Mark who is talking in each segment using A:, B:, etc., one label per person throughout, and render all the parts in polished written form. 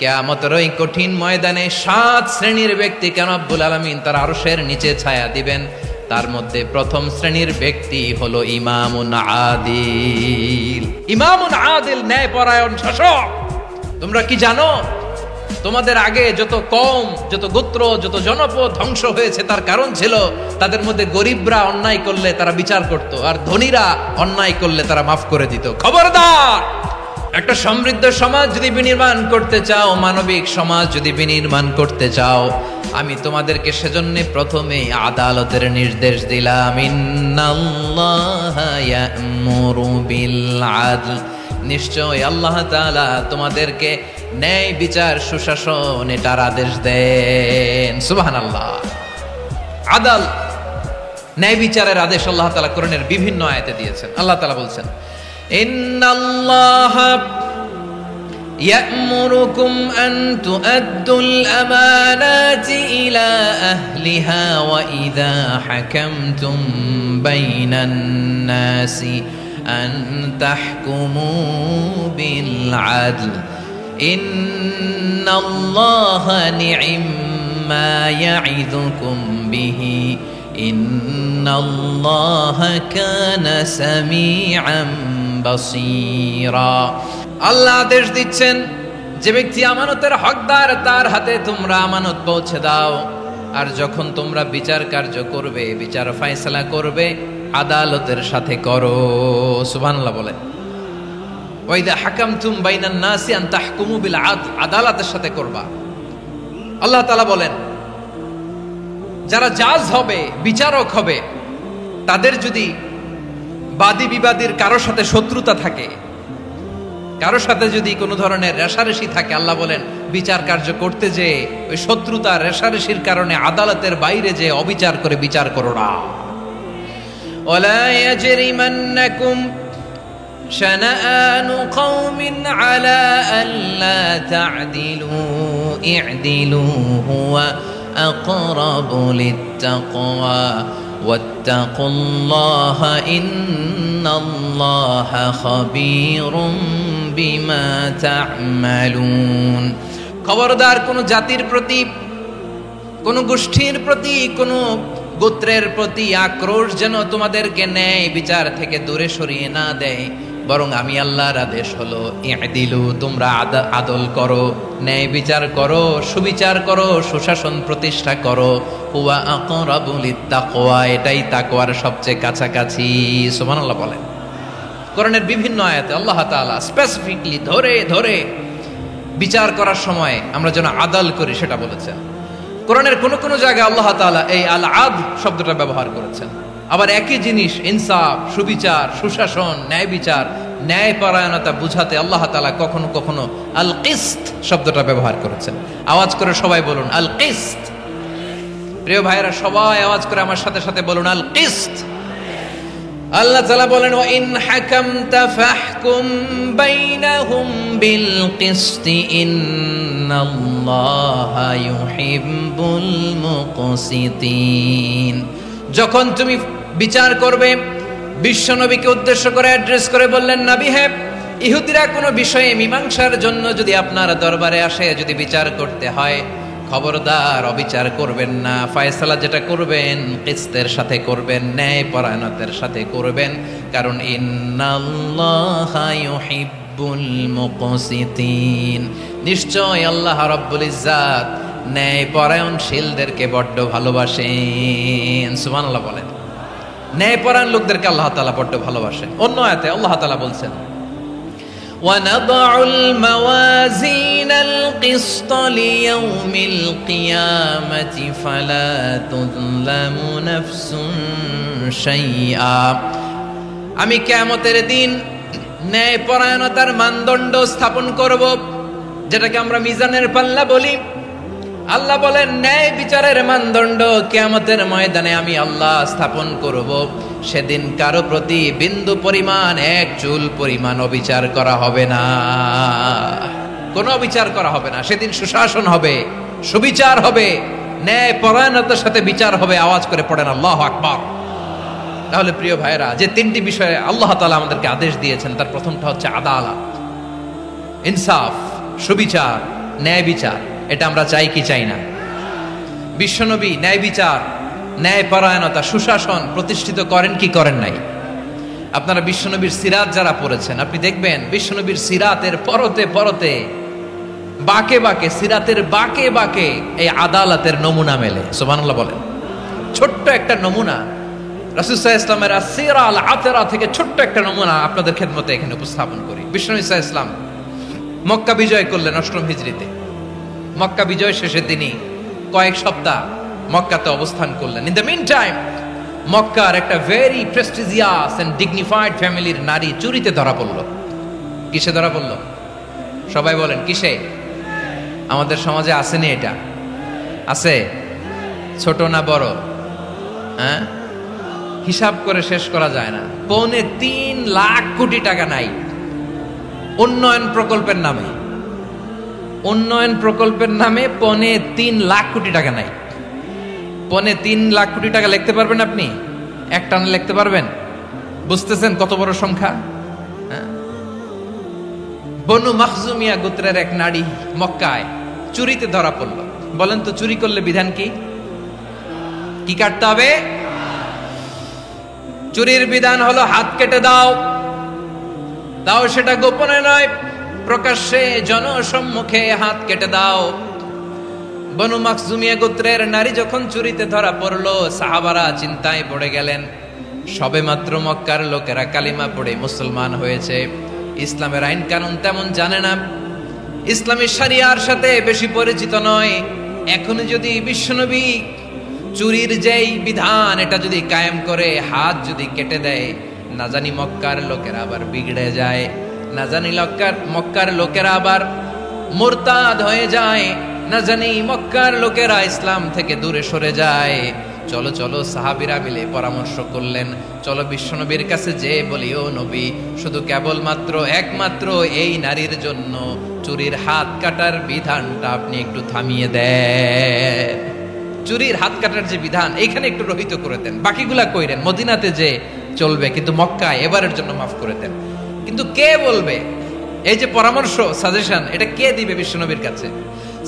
A: কিয়ামতের ওই কঠিন ময়দানে 7 শ্রেণীর ব্যক্তিকে রব্বুল আলামিন তার আরশের নিচে ছায়া দিবেন। তার মধ্যে প্রথম শ্রেণীর ব্যক্তি হলো ইমামুন আদিল। ইমামুন আদিল, ন্যায়পরায়ণ শাসক। তোমরা কি জানো তোমাদের আগে যত কওম, যত গোত্র, যত জনপদ ধ্বংস হয়েছে তার কারণ ছিল তাদের মধ্যে গরিবরা অন্যায় করলে তারা বিচার করত, আর ধনীরা অন্যায় করলে তারা মাফ করে দিত। খবরদার, একটা সমৃদ্ধ সমাজ যদি বিনির্মাণ করতে চাও, মানবিক সমাজ যদি বিনির্মাণ করতে চাও, আমি তোমাদেরকে সেজন্য প্রথমে আদালতের নির্দেশ দিলাম। ইন্নাল্লাহা ইয়া'মুরু বিল আদল, নিশ্চয় আল্লাহ তাআলা তোমাদেরকে ন্যায় বিচার, সুশাসন এটার আদেশ দেন। সুবহানাল্লাহ। আদাল, ন্যায় বিচারের আদেশ আল্লাহ তাআলা কোরআনের বিভিন্ন আয়াতে দিয়েছেন। আল্লাহ তাআলা বলছেন, ইন্নাল্লাহা ইয়া'মুরুকুম আন তুআদ্দুল আমানাতি ইলা আহলিহা ওয়া ইযা হাকামতুম বাইনান নাসি আন তাহকুমু বিল আদল ইন্নাল্লাহা নি'ম্মা ইয়া'iযুকুম বিহি ইন্নাল্লাহা কানা সামিআন বাসীরা। আল্লাহ আদেশ দিচ্ছেন, যে ব্যক্তি আমানতের হকদার তার হাতে তোমরা আমানত পৌঁছে দাও, আর যখন তোমরা বিচার কার্য করবে, বিচার ফয়সালা করবে, আদালতের সাথে করো। সুবহানাল্লাহ বলেন। ওয়া ইযা হাকামতুম বাইনান নাসি আন তাহকুমু বিল আদল, আদালতের সাথে করবা। আল্লাহ তাআলা বলেন, যারা জাজ হবে, বিচারক হবে, তাদের যদি বাদী বিবাদীর কারো সাথে শত্রুতা থাকে, কারো সাথে যদি কোনো ধরনের রেষারেষি থাকে, আল্লাহ বলেন বিচার কার্য করতে যে ওই শত্রুতা রেষারেষির কারণে আদালতের বাইরে যে অবিচার করে বিচার করো না। ওয়ালা ইয়াজরিমান্নাকুম শানাআনু কওমিন আলা আল্লা তা'দিলু ই'দিলু হুয়া আকরাবু লিত্তাকওয়া ওয়াত্তাকুল্লাহা ইন্নাল্লাহা খাবীরুম বিমা তা'মালুন। খবরদার, কোন জাতির প্রতি, কোন গোষ্ঠীর প্রতি, কোন গোত্রের প্রতি আক্রোশ যেন তোমাদেরকে ন্যায় বিচার থেকে দূরে সরিয়ে না দেয়, বরং আমি আল্লাহর আদেশ হলো ই'দিলু, তোমরা আদল করো, ন্যায় বিচার করো, সুবিচার করো, সুশাসন প্রতিষ্ঠা করো। হুয়া আকরাবু লিত্তাকওয়া, এটাই তাকওয়ার সবচেয়ে কাছাকাছি। সুবহানাল্লাহ বলেন। কোরআনের বিভিন্ন আয়াতে আল্লাহ তাআলা স্পেসিফিকলি ধরে ধরে বিচার করার সময় আমরা যেন আদল করি সেটা বলেছেন। কোরআনের কোন কোন জায়গায় আল্লাহ তাআলা এই আল আদল শব্দটা ব্যবহার করেছেন। আবার একই জিনিস ইনসাফ, সুবিচার, সুশাসন, ন্যায় বিচার, ন্যায়পরায়ণতা বুঝাতে আল্লাহ তাআলা কখনো কখনো আল কিসত শব্দটা ব্যবহার করেছেন। আওয়াজ করে সবাই বলুন আল কিসত। প্রিয় ভাইরা, সবাই আওয়াজ করে আমার সাথে সাথে বলুন আল কিসত। আল্লাহ তাআলা বলেন, ওয়া ইন হাকামতা ফাহকুম বাইনাহুম বিল কিসতি ইন্নাল্লাহা ইউহিব্বুল মুকসিতিন। যখন তুমি বিচার করবে, বিশ্বনবীকে উদ্দেশ্য করে অ্যাড্রেস করে বললেন, নবী হে, ইহুদিরা কোনো বিষয়ে মীমাংসার জন্য যদি আপনার দরবারে আসে, যদি বিচার করতে হয়, খবরদার অবিচার করবেন না। ফয়সালা যেটা করবেন কিসতের সাথে করবেন, ন্যায় পরায়ণতার সাথে করবেন, কারণ ইন্নাল্লাহা ইউহিব্বুল মুকসিতিন, নিশ্চয় আল্লাহ রাব্বুল ইজ্জাত ন্যায় পরায়ণশীলদেরকে বড্ড ভালোবাসেন। সুবহানাল্লাহ বলেন। ন্যায় পরায়ণ লোকদেরকে আল্লাহ তাআলা বড্ড ভালোবাসেন। অন্য আয়াতে আল্লাহ তাআলা বলছেন, وَنَضَعُ الْمَوَازِينَ الْقِسْطَ لِيَوْمِ الْقِيَامَةِ فَلَا تُظْلَمُ نَفْسٌ شَيْئًا। আমি কিয়ামতের দিন ন্যায়পরায়ণতার মানদণ্ড স্থাপন করব, যেটাকে আমরা মিজানের পাল্লা বলি। আল্লাহ বলেন, ন্যায় বিচারের মানদণ্ড কিয়ামতের ময়দানে আমি আল্লাহ স্থাপন করব। সেদিন কারো প্রতি বিন্দু পরিমাণ, এক চুল পরিমাণ অবিচার করা হবে না, কোনো অবিচার করা হবে না। সেদিন সুশাসন হবে, সুবিচার হবে, ন্যায় পরায়ণতার সাথে বিচার হবে। আওয়াজ করে পড়েন আল্লাহু আকবার। তাহলে প্রিয় ভাইরা, যে তিনটি বিষয়ে আল্লাহ তাআলা আমাদেরকে আদেশ দিয়েছেন, তার প্রথমটা হচ্ছে আদালত, ইনসাফ, সুবিচার, ন্যায় বিচার, এটা আমরা চাই কি চাই না? বিশ্বনবী ন্যায় বিচার, ন্যায় পরায়ণতা, সুশাসন প্রতিষ্ঠিত করেন কি করেন নাই? আপনারা বিশ্বনবীর সিরাত যারা পড়েছেন, আপনি দেখবেন বিশ্বনবীর সিরাতের পরতে পরতে, বাঁকে বাঁকে, সিরাতের বাঁকে বাঁকে এই আদালতের নমুনা মেলে। সুবহানাল্লাহ বলেন। ছোট্ট একটা নমুনা রাসূল সাল্লাল্লাহু আলাইহি ওয়াসাল্লামের আসিরা আল আতরা থেকে ছোট্ট একটা নমুনা আপনাদের খেদমতে এখানে উপস্থাপন করি। বিশ্বনবী সাল্লাল্লাহু আলাইহি ওয়াসাল্লাম মক্কা বিজয় করলেন ৮ম হিজরিতে। মক্কা বিজয় শেষে তিনি কয়েক সপ্তাহ মক্কাতে অবস্থান করলেন। ইন দ্য মিন টাইম মক্কার একটা ভেরি প্রেস্টিজিয়াস এন্ড ডিগনিফাইড ফ্যামিলির নারী চুরিতে ধরা পড়ল। কিসে ধরা পড়ল? সবাই বলেন কিসে? আমাদের সমাজে আসেনি এটা? আছে? ছোট না বড়? হ্যাঁ, হিসাব করে শেষ করা যায় না। ৩.৫ লাখ কোটি টাকা নাই উন্নয়ন প্রকল্পের নামে। উন্নয়ন প্রকল্পের নামে ৩.৫ লাখ কোটি টাকা নাই। ৩.৫ লাখ কোটি টাকা লিখতে পারবেন আপনি? এক টানে লিখতে পারবেন? বুঝতেছেন কত বড় সংখ্যা? বনু মাখজুমিয়া গোত্রের এক নারী মক্কায় চুরিতে ধরা পড়ল। বলেন তো চুরি করলে বিধান কি? কি কাটতে হবে? চুরির বিধান হলো হাত কেটে দাও। তাও সেটা গোপনে নয়, প্রকাশ্যে জনসম্মুখে হাত কেটে দাও। বনু মাখজুমিয়া গোত্রের নারী যখন চুরিতে ধরা পড়লো, সাহাবারা চিন্তায় পড়ে গেলেন। সবেমাত্র মক্কার লোকেরা কালিমা পড়ে মুসলমান হয়েছে, ইসলামের আইন কানুন তেমন জানে না, ইসলামী শরিয়ার সাথে বেশি পরিচিত নয়। এখন যদি বিশ্বনবী চুরির যেই বিধান এটা যদি কায়েম করে হাত যদি কেটে দেয়, না জানি মক্কার লোকেরা আবার বিগড়ে যায়, না জানি মক্কার লোকেরা আবার মুরতাদ হয়ে যায়, না জানি মক্কার লোকেরা ইসলাম থেকে দূরে সরে যায়। চলো চলো সাহাবীরা মিলে পরামর্শ করলেন, চলো বিশ্বনবীর কাছে যে বলি, ও নবী, শুধু কেবলমাত্র একমাত্র এই নারীর জন্য চুরির হাত কাটার বিধানটা আপনি একটু থামিয়ে দেন। চুরির হাত কাটার যে বিধান এখানে একটু রহিত করে দেন, বাকিগুলা কইরেন মদিনাতে যে চলবে, কিন্তু মক্কায় এবারের জন্য মাফ করে দেন। কিন্তু কে বলবে? এই যে পরামর্শ, সাজেশন, এটা কে দিবে বিশ্বনবীর কাছে?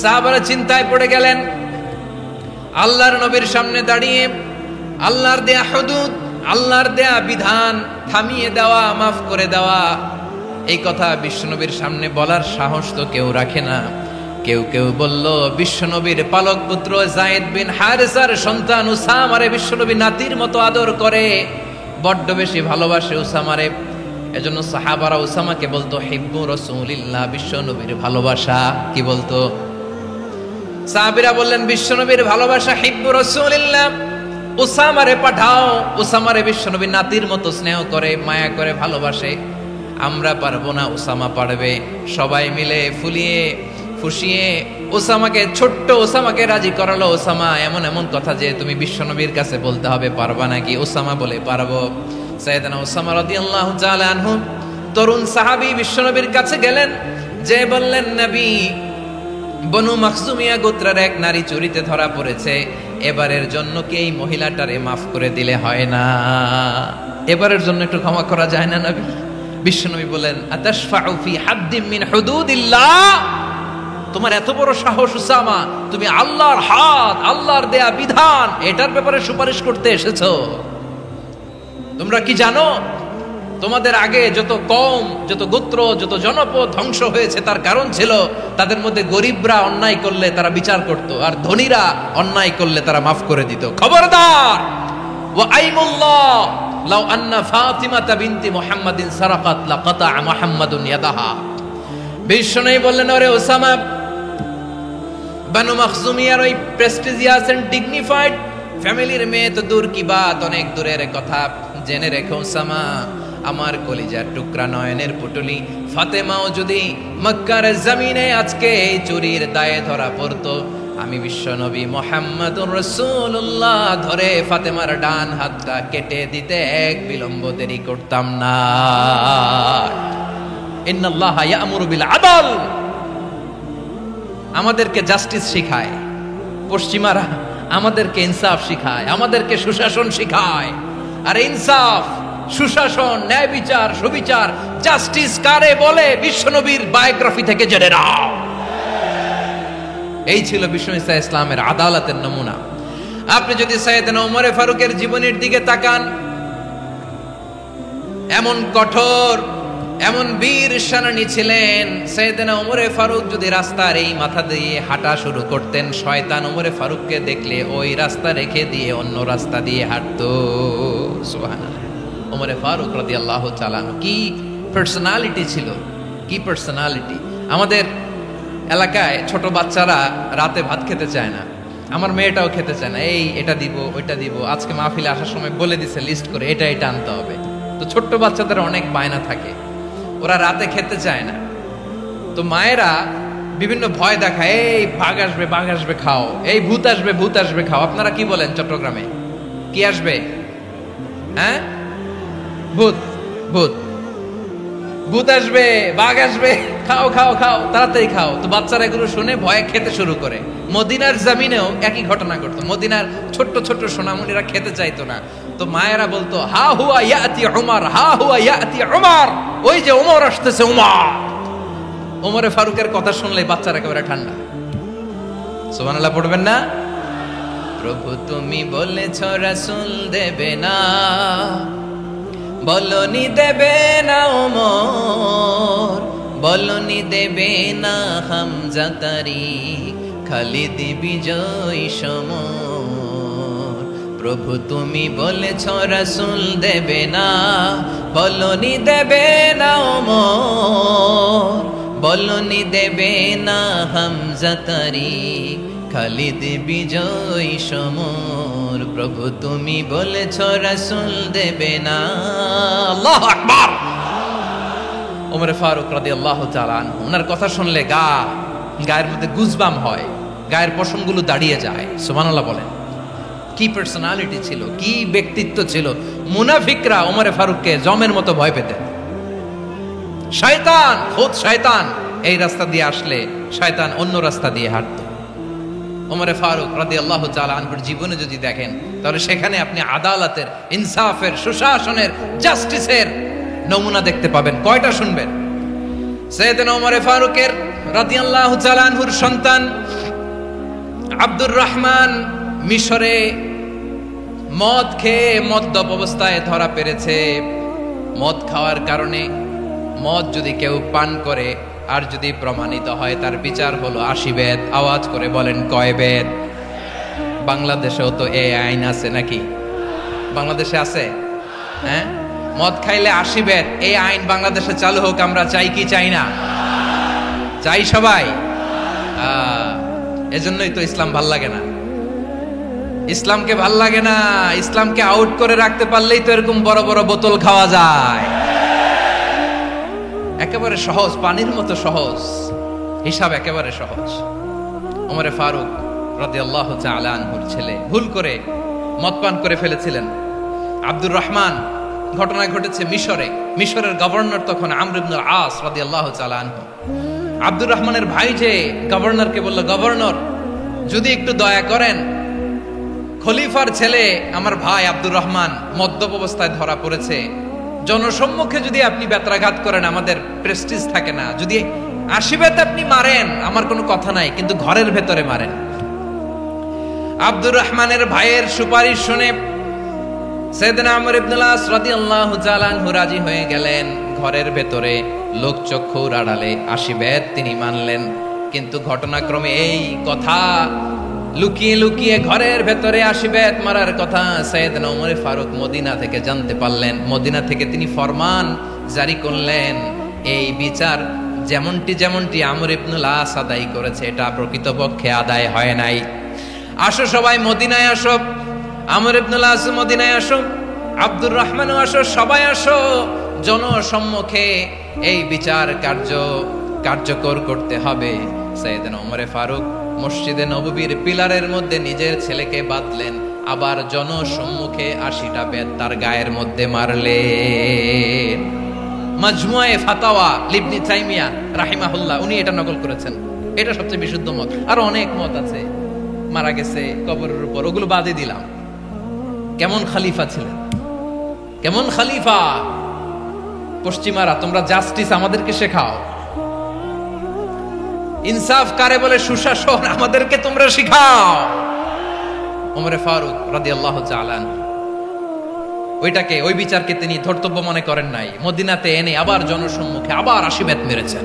A: সাহাবারা চিন্তায় পড়ে গেলেন। আল্লাহর নবীর সামনে দাঁড়িয়ে আল্লাহর দেয়া হুদুদ, আল্লাহর দেয়া বিধান থামিয়ে দেওয়া, মাফ করে দেওয়া, এই কথা বিশ্বনবীর সামনে বলার সাহস তো কেউ রাখে না। কেউ কেউ বলল, বিশ্বনবীর পালক পুত্র যায়েদ বিন হারেসার সন্তান উসামারে বিশ্বনবী নাতির মতো আদর করে, বড্ড বেশি ভালোবাসে উসামারে। এজন্য সাহাবারা উসামাকে বলতো হিব্বু রাসূলিল্লাহ, বিশ্বনবীর ভালোবাসা। কি বলতো? সাহাবীরা বললেন, বিশ্বনবীর ভালোবাসা হিব্বু রাসূলিল্লাহ, উসামারে পাঠাও। উসামারে বিশ্বনবী নাতির মতো স্নেহ করে, মায়া করে, ভালোবাসে। আমরা পারবো না, উসামা পারবে। সবাই মিলে ফুলিয়ে ফুসিয়ে ওসামাকে, ছোট্ট ওসামাকে রাজি করালো। ওসামা, এমন এমন কথা যে তুমি বিশ্বনবীর কাছে বলতে হবে, পারবা নাকি? ওসামা বলে, পারবো। সাইয়েদনা ওসামা রাদিয়াল্লাহু তাআলা আনহু তরুণ সাহাবী বিশ্বনবীর কাছে গেলেন, যে বললেন, নবী, বনু মাখজুমিয়া গোত্রের এক নারী চুরিতে ধরা পড়েছে, এবারের জন্য কি এই মহিলাটারে মাফ করে দিলে হয় না? এবারের জন্য একটু ক্ষমা করা যায় না নবী? বিশ্বনবী বলেন, আতাশফাউ ফি হাদ্দিম মিন হুদুদিল্লাহ, তোমার এত বড় সাহস উসামা, তুমি আল্লাহর হাত, আল্লাহর দেয়া বিধান, এটার ব্যাপারে সুপারিশ করতে এসেছো? তোমরা কি জানো তোমাদের আগে যত কওম, যত গোত্র, যত জনপদ ধ্বংস হয়েছে তার কারণ ছিল তাদের মধ্যে গরিবরা অন্যায় করলে তারা বিচার করত, আর ধনীরা অন্যায় করলে তারা মাফ করে দিত। খবরদার! ওয়া আইমুল্লাহ লাউ আন্না ফাতিমাতা বিনতি মুহাম্মাদিন সারাকাত লাকাতা মুহাম্মাদুন ইয়াদাহা। বিশ্বনবী বললেন, ওরে ওসামা, বানু মাখজুমিয়ার ওই প্রেস্টিজিয়াস এন্ড ডিগনিফাইড ফ্যামিলির মেয়ে তো দূর কি বাত, অনেক দূরের কথা। জেনে রেখো ওসামা, আমার কলিজার টুকরা নয়নের পুটুলি ফাতেমাও যদি মক্কার জমিনে আজকে এই চুরির দায়ে ধরা পড়তো, আমি বিশ্বনবী মুহাম্মাদুর রাসূলুল্লাহ ধরে ফাতেমার ডান হাতটা কেটে দিতে এক বিলম্ব দেরি করতাম না। ইন্নাল্লাহা ইয়া'মুরু বিল আদল, আমাদেরকে জাস্টিস শিখায় পশ্চিমারা, আমাদেরকে ইনসাফ শিখায়, আমাদেরকে সুশাসন শিখায়। আর ইনসাফ, সুশাসন, ন্যায় বিচার, সুবিচার, জাস্টিস কারে বলে বিশ্বনবীর বায়োগ্রাফি থেকে জেনে নাও। এই ছিল বিষ্ণু ইসা ইসলামের আদালতের নমুনা। আপনি যদি সাইয়েদনা ওমর ফারুকের জীবনের দিকে তাকান, এমন কঠোর, এমন বীর সেনানী ছিলেন। সাইয়েদনা ওমর ফারুক যদি রাস্তার এই মাথা দিয়ে হাঁটা শুরু করতেন, শয়তান ওমর ফারুককে দেখলে ওই রাস্তা রেখে দিয়ে অন্য রাস্তা দিয়ে হাঁটতো। সুবহানাল্লাহ। ওমর ফারুক রাদিয়াল্লাহু তাআলা কি পার্সোনালিটি ছিল, কি পার্সোনালিটি। আমাদের এলাকায় ছোট বাচ্চারা রাতে ভাত খেতে চায় না, আমার মেয়েটাও খেতে চায় না। এই এটা দিব, ওইটা দিব, আজকে মাহফিলে আসার সময় বলে দিছে লিস্ট করে এটা এটা আনতে হবে। তো ছোট্ট বাচ্চাদের অনেক বায়না থাকে, ওরা রাতে খেতে চায় না। তো মায়েরা বিভিন্ন ভয় দেখায়, এই বাঘ আসবে খাও, এই ভূত আসবে খাও। আপনারা কি বলেন চট্টগ্রামে? কি আসবে? হ্যাঁ, ভূত ভূত ভূত আসবে, বাঘ আসবে, খাও খাও খাও, তাড়াতাড়ি খাও। তো বাচ্চারা এগুলো শুনে ভয়ে খেতে শুরু করে। মদিনার জমিনেও একই ঘটনা ঘটতো। মদিনার ছোট্ট ছোট্ট সোনামণিরা খেতে চাইতো না। তো মায়েরা বলতো, হা হুয়া ইয়াতি উমর, হা হুয়া ইয়াতি উমর, ওই যে ওমর আসতেছে, ওমর। ওমরে ফারুকের কথা শুনলে বাচ্চারা একেবারে ঠান্ডা। সুবহানাল্লাহ পড়বেন না? প্রভু তুমি বলেছ রাসূল দেবে না, বলনি দেবে না ওমর, বলনি দেবে না হামজা তারিক, খালিদ বিজয় সমর। প্রভু তুমি বলেছ রাসূল দেবে না, বলনি দেবে না ওমর, বলনি দেবে না হামজা তারিক, খালিদ বিজয় সমর। প্রভু তুমি বলেছ রাসূল দেবে না। আল্লাহু আকবার। ওমর ফারুক রাদিয়াল্লাহু তাআলা আনহু, ওনার কথা শুনলে গায়ের মধ্যে গুজবাম হয়, গায়ের পশমগুলো দাঁড়িয়ে যায়। সুবহানাল্লাহ বলেন। কি পার্সোনালিটি ছিল, কি ব্যক্তিত্ব ছিল। মুনাফিকরা ওমর ফারুককে জমের মতো ভয় পেতেন। শয়তান, খোদ শয়তান এই রাস্তা দিয়ে আসলে শয়তান অন্য রাস্তা দিয়ে হাঁটতো। ওমর ফারুক রাদিয়াল্লাহু তাআলা আনহুর জীবনে যদি দেখেন, তাহলে সেখানে আপনি আদালতের, ইনসাফের, সুশাসনের, জাস্টিসের নমুনা দেখতে পাবেন। কয়টা শুনবেন? সাইয়েদনা ওমর ফারুকের রাদিয়াল্লাহু তাআলা আনহুর সন্তান আব্দুর রহমান মিশরে মদ খেয়ে মদ্যপ অবস্থায় ধরা পড়েছে। মদ খাওয়ার কারণে, মদ যদি কেউ পান করে আর যদি প্রমাণিত হয়, তার বিচার হলো 80 বেত। আওয়াজ করে বলেন কয় বেত? বাংলাদেশেও তো এই আইন আছে নাকি? বাংলাদেশে আছে? হ্যাঁ, মদ খাইলে 80 বেত, এই আইন বাংলাদেশে চালু হোক। আমরা চাই কি চাই না? চাই সবাই। এজন্যই তো ইসলাম ভাল লাগে না। ইসলামকে ভাল লাগে না। ইসলামকে আউট করে রাখতে পারলেই তো এরকম বড় বড় বোতল খাওয়া যায়। একেবারে সহজ, পানির মতো সহজ, হিসাব একেবারে সহজ। ওমর ফারুক রাদিয়াল্লাহু তাআলা আনহুর ছেলে ভুল করে মদ পান করে ফেলেছিলেন। আব্দুর রহমান, ঘটনা ঘটেছে মিশরে। মিশরের গভর্নর তখন আমর ইবনে আস রাদিয়াল্লাহু তাআলা আনহু। আব্দুর রহমানের ভাই যে গভর্নরকে বলল, গভর্নর যদি একটু দয়া করেন, খলিফার ছেলে আমার ভাই আব্দুর রহমান মদ্যপ অবস্থায় ধরা পড়েছে, জনসম্মুখে যদি আপনি বেত্রাঘাত করেন আমাদের প্রেস্টিজ থাকে না, যদি 80 বেত আপনি মারেন আমার কোনো কথা নাই, কিন্তু ঘরের ভেতরে মারেন। আব্দুর রহমানের ভাইয়ের সুপারিশ শুনে সাইয়েদনা আমর ইবনে আস রাদিয়াল্লাহু তাআলা আনহু রাজি হয়ে গেলেন। ঘরের ভেতরে লোকচক্ষুর আড়ালে 80 বেত তিনি মানলেন। কিন্তু ঘটনাক্রমে এই কথা লুকিয়ে লুকিয়ে ঘরের ভেতরে 80 বেত মারার কথা সাইয়েদনা ওমর ফারুক মদিনা থেকে জানতে পারলেন। মদিনা থেকে তিনি ফরমান জারি করলেন, এই বিচার যেমনটি আমর ইবনে আস আদায় করেছে, এটা প্রকৃতপক্ষে আদায় হয় নাই। আসো সবাই মদিনায় আসো, আমর ইবনে আস মদিনায় আসো, আব্দুর রহমানও আসো, সবাই আসো, জনসম্মুখে এই বিচার কার্যকর করতে হবে। সাইয়েদনা ওমর ফারুক মসজিদে নববীর পিলারের মধ্যে নিজের ছেলেকে বাঁধলেন, আবার জনসম্মুখে 80টা বেত তার গায়ের মধ্যে মারলেন। মাজমুয়ে ফাতাওয়া ইবনে তাইমিয়া রাহিমাহুল্লাহ উনি এটা নকল করেছেন। এটা সবচেয়ে বিশুদ্ধ মত। আর অনেক মত আছে, মারা গেছে কবরের উপর, ওগুলো বাদই দিলাম। কেমন খলিফা ছিলেন, কেমন খলিফা! পশ্চিমারা তোমরা জাস্টিস আমাদেরকে শেখাও, ইনসাফ কারে বলে সুশাসন, আমাদেরকে তোমরা শিখাও। ওমরে ফারুক রাদিয়াল্লাহু তাআলা ওই বিচারকে তিনি ধর্তব্য মনে করেন নাই। মদিনাতে এনে আবার জনসম্মুখে আবার 80 বেত মেরেছেন।